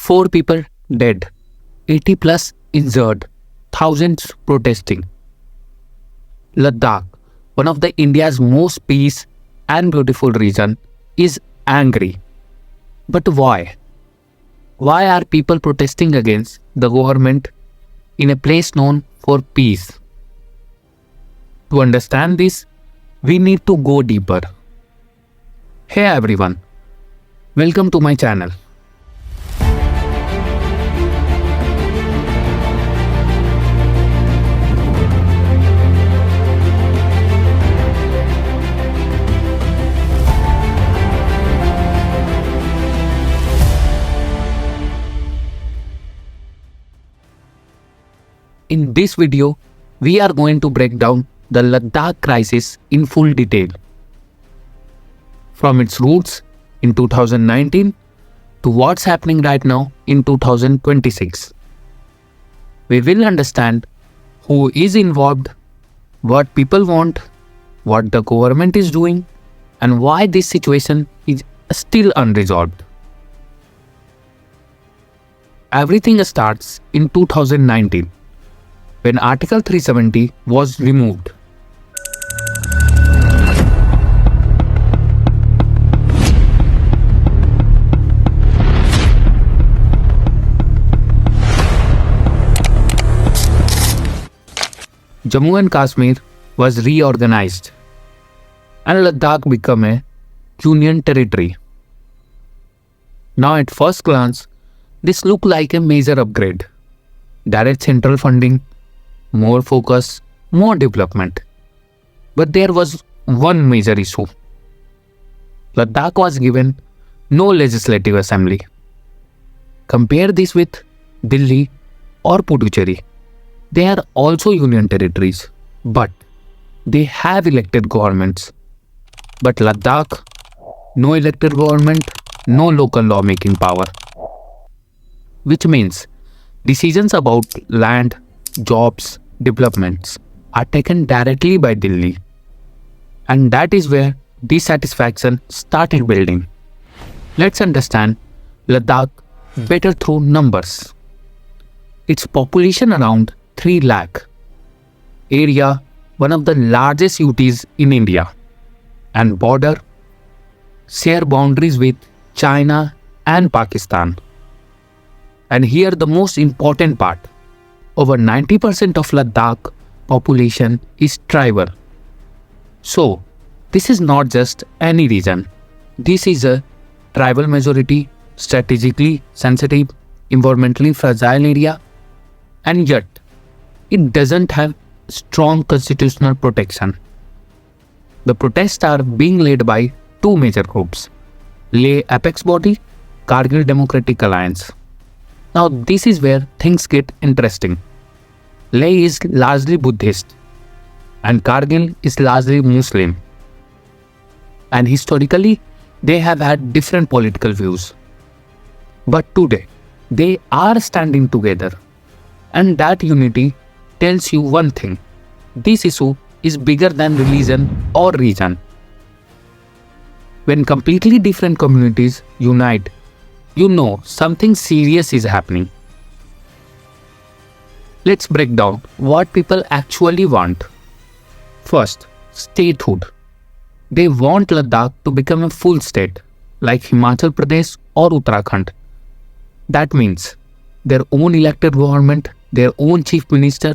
4 people dead, 80 plus injured, thousands protesting. Ladakh, one of the India's most peace and beautiful region, is angry. But why? Why are people protesting against the government in a place known for peace? To understand this, we need to go deeper. Hey everyone, welcome to my channel. In this video, we are going to break down the Ladakh crisis in full detail. From its roots in 2019 to what's happening right now in 2026. We will understand who is involved, what people want, what the government is doing, and why this situation is still unresolved. Everything starts in 2019. When Article 370 was removed. Jammu and Kashmir was reorganized and Ladakh became a union territory. Now at first glance, this looked like a major upgrade. Direct central funding, more focus, more development. But there was one major issue. Ladakh was given no legislative assembly. Compare this with Delhi or Puducherry. They are also union territories, but they have elected governments. But Ladakh, no elected government, no local lawmaking power. Which means decisions about land, jobs, developments are taken directly by Delhi. And that is where dissatisfaction started building. Let's understand Ladakh better through numbers. Its population around 3 lakh. Area one of the largest UTs in India. And border share boundaries with China and Pakistan. And here the most important part. Over 90% of Ladakh population is tribal. So, this is not just any region. This is a tribal majority, strategically sensitive, environmentally fragile area, and yet it doesn't have strong constitutional protection. The protests are being led by 2 major groups. Leh apex body, Kargil Democratic Alliance. Now this is where things get interesting. Leh is largely Buddhist and Kargil is largely Muslim. And historically, they have had different political views. But today, they are standing together. And that unity tells you one thing. This issue is bigger than religion or region. When completely different communities unite, you know something serious is happening. Let's break down what people actually want. First, statehood. They want Ladakh to become a full state, like Himachal Pradesh or Uttarakhand. That means their own elected government, their own chief minister,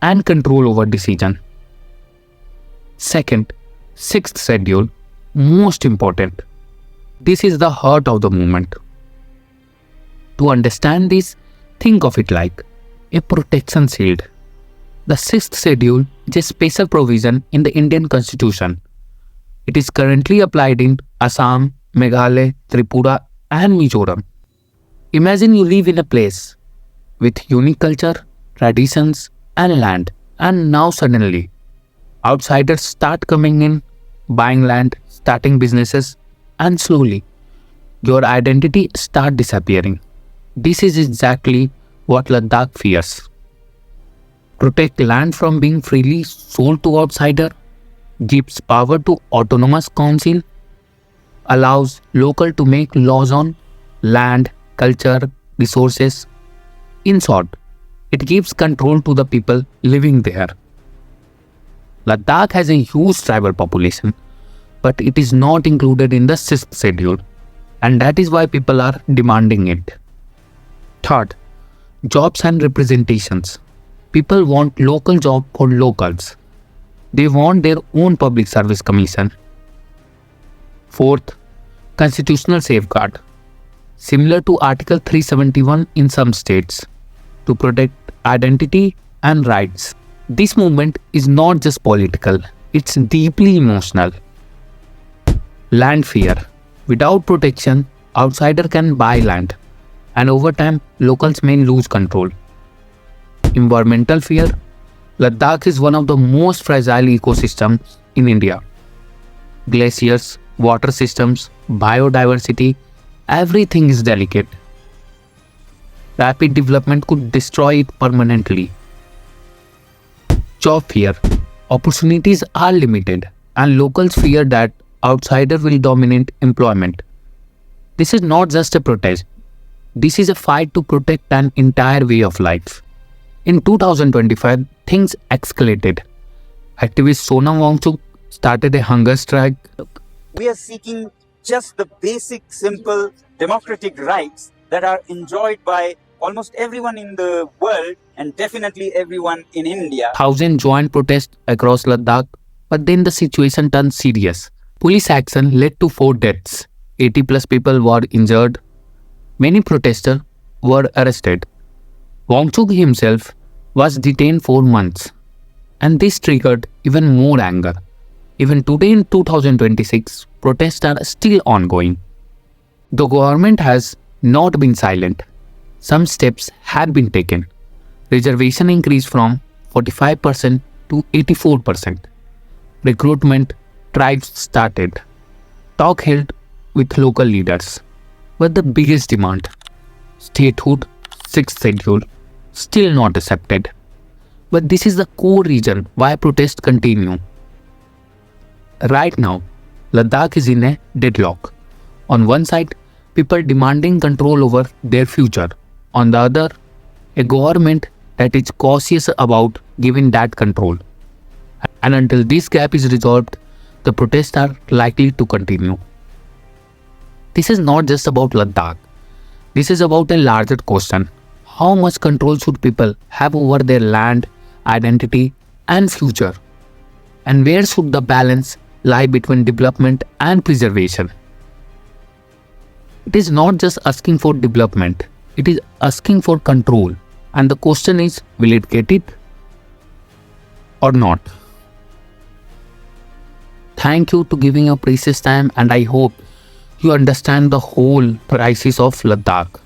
and control over decision. Second, 6th schedule, most important. This is the heart of the movement. To understand this, think of it like a protection shield. The 6th schedule is a special provision in the Indian Constitution. It is currently applied in Assam, Meghalaya, Tripura and Mizoram. Imagine you live in a place with unique culture, traditions and land, and now suddenly outsiders start coming in, buying land, starting businesses, and slowly your identity starts disappearing. This is exactly what Ladakh fears. Protect land from being freely sold to outsider, gives power to autonomous council, allows local to make laws on land, culture, resources. In short, it gives control to the people living there. Ladakh has a huge tribal population, but it is not included in the 6th schedule, and that is why people are demanding it. Third, jobs and representations. People want local job for locals. They want their own public service commission. Fourth, constitutional safeguard. Similar to Article 371 in some states, to protect identity and rights. This movement is not just political, it's deeply emotional. Land fear. Without protection, outsider can buy land, and over time, locals may lose control. Environmental fear. Ladakh is one of the most fragile ecosystems in India. Glaciers, water systems, biodiversity, everything is delicate. Rapid development could destroy it permanently. Job fear. Opportunities are limited, and locals fear that outsiders will dominate employment. This is not just a protest. This is a fight to protect an entire way of life. In 2025, things escalated. Activist Sonam Wangchuk started a hunger strike. We are seeking just the basic, simple, democratic rights that are enjoyed by almost everyone in the world and definitely everyone in India. Thousands joined protests across Ladakh, but then the situation turned serious. Police action led to 4 deaths. 80 plus people were injured. Many protesters were arrested. Wangchuk himself was detained for months. And this triggered even more anger. Even today in 2026, protests are still ongoing. The government has not been silent. Some steps have been taken. Reservation increased from 45% to 84%. Recruitment drives started. Talk held with local leaders. But the biggest demand, statehood, 6th schedule, still not accepted. But this is the core reason why protests continue. Right now, Ladakh is in a deadlock. On one side, people demanding control over their future. On the other, a government that is cautious about giving that control. And until this gap is resolved, the protests are likely to continue. This is not just about Ladakh. This is about a larger question. How much control should people have over their land, identity, and future? And where should the balance lie between development and preservation? It is not just asking for development, it is asking for control. And the question is, will it get it or not? Thank you to giving your precious time, and I hope you understand the whole crisis of Ladakh.